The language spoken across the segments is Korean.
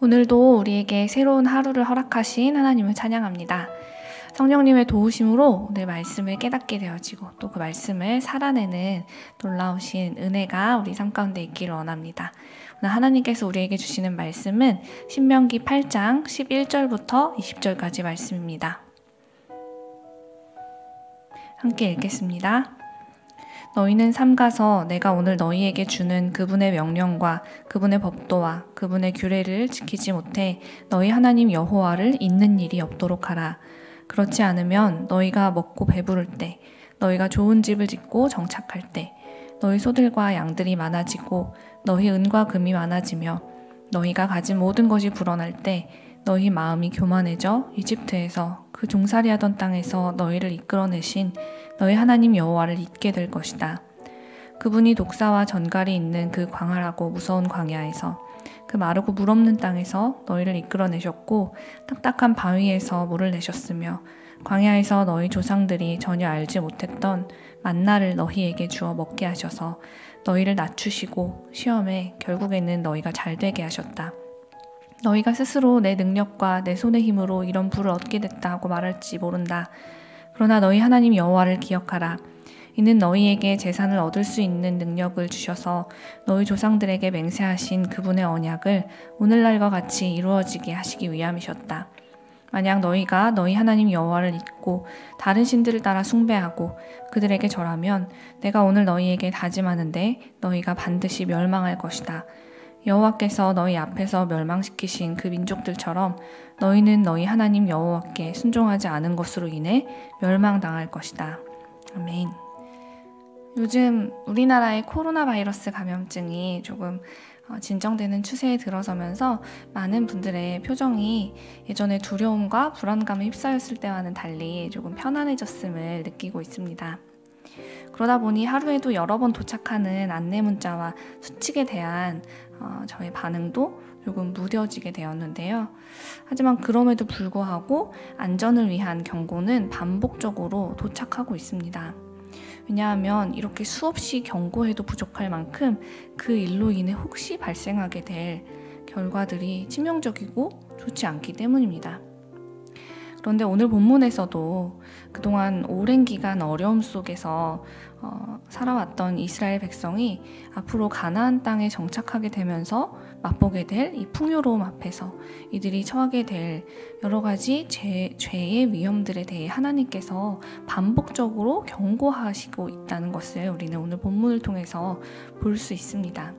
오늘도 우리에게 새로운 하루를 허락하신 하나님을 찬양합니다. 성령님의 도우심으로 오늘 말씀을 깨닫게 되어지고 또 그 말씀을 살아내는 놀라우신 은혜가 우리 삶 가운데 있기를 원합니다. 오늘 하나님께서 우리에게 주시는 말씀은 신명기 8장 11절부터 20절까지 말씀입니다. 함께 읽겠습니다. 너희는 삼가서 내가 오늘 너희에게 주는 그분의 명령과 그분의 법도와 그분의 규례를 지키지 못해 너희 하나님 여호와를 잊는 일이 없도록 하라. 그렇지 않으면 너희가 먹고 배부를 때, 너희가 좋은 집을 짓고 정착할 때, 너희 소들과 양들이 많아지고 너희 은과 금이 많아지며 너희가 가진 모든 것이 불어날 때 너희 마음이 교만해져 이집트에서 그 종살이하던 땅에서 너희를 이끌어내신 너희 하나님 여호와를 잊게 될 것이다. 그분이 독사와 전갈이 있는 그 광활하고 무서운 광야에서 그 마르고 물 없는 땅에서 너희를 이끌어내셨고 딱딱한 바위에서 물을 내셨으며 광야에서 너희 조상들이 전혀 알지 못했던 만나를 너희에게 주어 먹게 하셔서 너희를 낮추시고 시험에 결국에는 너희가 잘되게 하셨다. 너희가 스스로 내 능력과 내 손의 힘으로 이런 부를 얻게 됐다 하고 말할지 모른다. 그러나 너희 하나님 여호와를 기억하라. 이는 너희에게 재산을 얻을 수 있는 능력을 주셔서 너희 조상들에게 맹세하신 그분의 언약을 오늘날과 같이 이루어지게 하시기 위함이셨다. 만약 너희가 너희 하나님 여호와를 잊고 다른 신들을 따라 숭배하고 그들에게 절하면 내가 오늘 너희에게 다짐하는데 너희가 반드시 멸망할 것이다. 여호와께서 너희 앞에서 멸망시키신 그 민족들처럼 너희는 너희 하나님 여호와께 순종하지 않은 것으로 인해 멸망당할 것이다. 아멘. 요즘 우리나라의 코로나 바이러스 감염증이 조금 진정되는 추세에 들어서면서 많은 분들의 표정이 예전에 두려움과 불안감에 휩싸였을 때와는 달리 조금 편안해졌음을 느끼고 있습니다. 그러다 보니 하루에도 여러 번 도착하는 안내 문자와 수칙에 대한 저의 반응도 조금 무뎌지게 되었는데요. 하지만 그럼에도 불구하고 안전을 위한 경고는 반복적으로 도착하고 있습니다. 왜냐하면 이렇게 수없이 경고해도 부족할 만큼 그 일로 인해 혹시 발생하게 될 결과들이 치명적이고 좋지 않기 때문입니다. 그런데 오늘 본문에서도 그동안 오랜 기간 어려움 속에서 살아왔던 이스라엘 백성이 앞으로 가나안 땅에 정착하게 되면서 맛보게 될 이 풍요로움 앞에서 이들이 처하게 될 여러 가지 죄의 위험들에 대해 하나님께서 반복적으로 경고하시고 있다는 것을 우리는 오늘 본문을 통해서 볼 수 있습니다.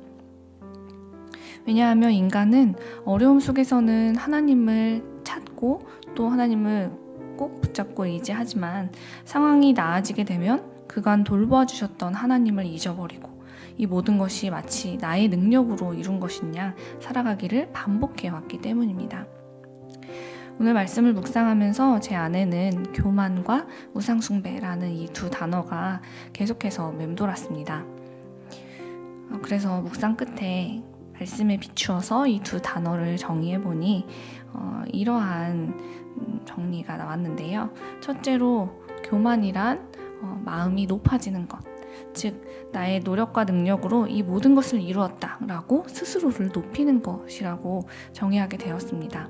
왜냐하면 인간은 어려움 속에서는 하나님을 찾고 또 하나님을 꼭 붙잡고 의지하지만 상황이 나아지게 되면 그간 돌보아 주셨던 하나님을 잊어버리고 이 모든 것이 마치 나의 능력으로 이룬 것이냐 살아가기를 반복해왔기 때문입니다. 오늘 말씀을 묵상하면서 제 안에는 교만과 우상숭배라는 이 두 단어가 계속해서 맴돌았습니다. 그래서 묵상 끝에 말씀에 비추어서 이 두 단어를 정의해보니 이러한 정리가 나왔는데요. 첫째로 교만이란 마음이 높아지는 것, 즉 나의 노력과 능력으로 이 모든 것을 이루었다라고 스스로를 높이는 것이라고 정의하게 되었습니다.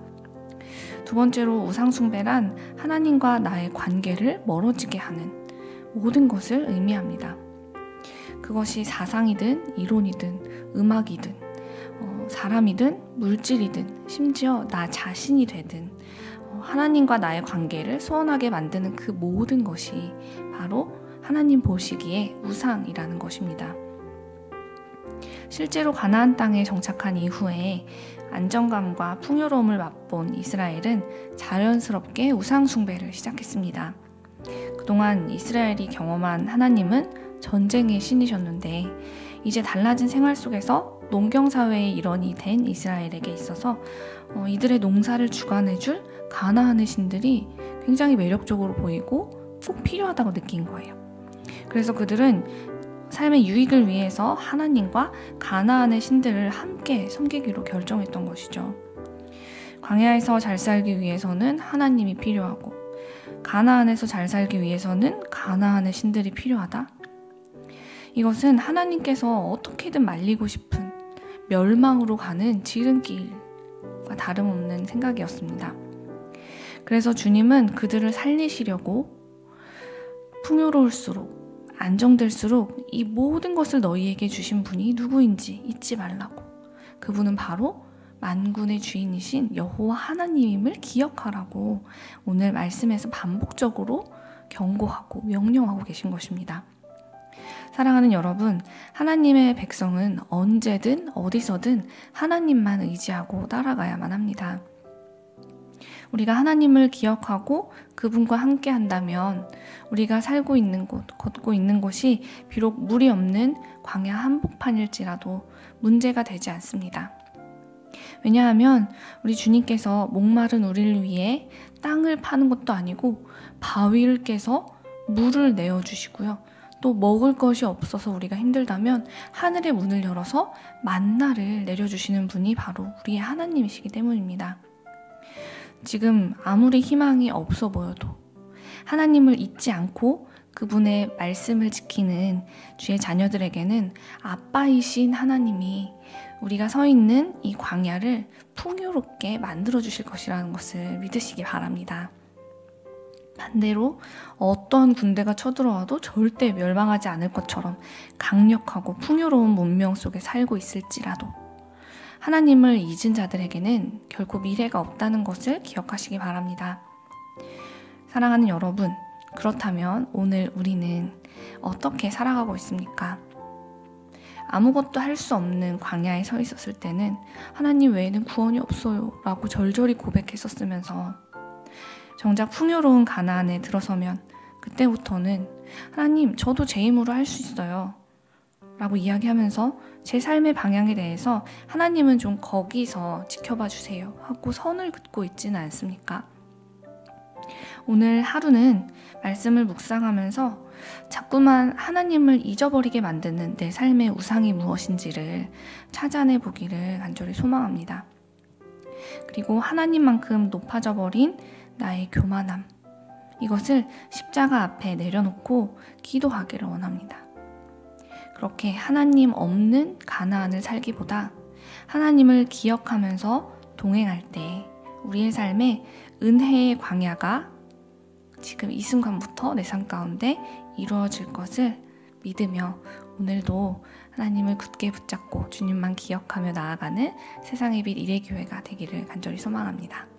두 번째로 우상숭배란 하나님과 나의 관계를 멀어지게 하는 모든 것을 의미합니다. 그것이 사상이든 이론이든 음악이든 사람이든 물질이든 심지어 나 자신이 되든 하나님과 나의 관계를 소원하게 만드는 그 모든 것이 바로 하나님 보시기에 우상이라는 것입니다. 실제로 가나안 땅에 정착한 이후에 안정감과 풍요로움을 맛본 이스라엘은 자연스럽게 우상 숭배를 시작했습니다. 그동안 이스라엘이 경험한 하나님은 전쟁의 신이셨는데 이제 달라진 생활 속에서 농경사회의 일원이 된 이스라엘에게 있어서 이들의 농사를 주관해줄 가나안의 신들이 굉장히 매력적으로 보이고 꼭 필요하다고 느낀 거예요. 그래서 그들은 삶의 유익을 위해서 하나님과 가나안의 신들을 함께 섬기기로 결정했던 것이죠. 광야에서 잘 살기 위해서는 하나님이 필요하고 가나안에서 잘 살기 위해서는 가나안의 신들이 필요하다. 이것은 하나님께서 어떻게든 말리고 싶은 멸망으로 가는 지름길과 것과 다름없는 생각이었습니다. 그래서 주님은 그들을 살리시려고 풍요로울수록 안정될수록 이 모든 것을 너희에게 주신 분이 누구인지 잊지 말라고, 그분은 바로 만군의 주인이신 여호와 하나님임을 기억하라고 오늘 말씀에서 반복적으로 경고하고 명령하고 계신 것입니다. 사랑하는 여러분, 하나님의 백성은 언제든 어디서든 하나님만 의지하고 따라가야만 합니다. 우리가 하나님을 기억하고 그분과 함께 한다면 우리가 살고 있는 곳, 걷고 있는 곳이 비록 물이 없는 광야 한복판일지라도 문제가 되지 않습니다. 왜냐하면 우리 주님께서 목마른 우리를 위해 땅을 파는 것도 아니고 바위를 깨서 물을 내어주시고요. 또 먹을 것이 없어서 우리가 힘들다면 하늘의 문을 열어서 만나를 내려주시는 분이 바로 우리의 하나님이시기 때문입니다. 지금 아무리 희망이 없어 보여도 하나님을 잊지 않고 그분의 말씀을 지키는 주의 자녀들에게는 아빠이신 하나님이 우리가 서 있는 이 광야를 풍요롭게 만들어 주실 것이라는 것을 믿으시기 바랍니다. 반대로 어떤 군대가 쳐들어와도 절대 멸망하지 않을 것처럼 강력하고 풍요로운 문명 속에 살고 있을지라도 하나님을 잊은 자들에게는 결코 미래가 없다는 것을 기억하시기 바랍니다. 사랑하는 여러분, 그렇다면 오늘 우리는 어떻게 살아가고 있습니까? 아무것도 할 수 없는 광야에 서 있었을 때는 하나님 외에는 구원이 없어요 라고 절절히 고백했었으면서 정작 풍요로운 가나안에 들어서면 그때부터는 하나님, 저도 제 힘으로 할 수 있어요 라고 이야기하면서 제 삶의 방향에 대해서 하나님은 좀 거기서 지켜봐 주세요 하고 선을 긋고 있지는 않습니까? 오늘 하루는 말씀을 묵상하면서 자꾸만 하나님을 잊어버리게 만드는 내 삶의 우상이 무엇인지를 찾아내 보기를 간절히 소망합니다. 그리고 하나님만큼 높아져 버린 나의 교만함, 이것을 십자가 앞에 내려놓고 기도하기를 원합니다. 그렇게 하나님 없는 가나안을 살기보다 하나님을 기억하면서 동행할 때 우리의 삶에 은혜의 광야가 지금 이 순간부터 내 삶 가운데 이루어질 것을 믿으며 오늘도 하나님을 굳게 붙잡고 주님만 기억하며 나아가는 세상의 빛 일회교회가 되기를 간절히 소망합니다.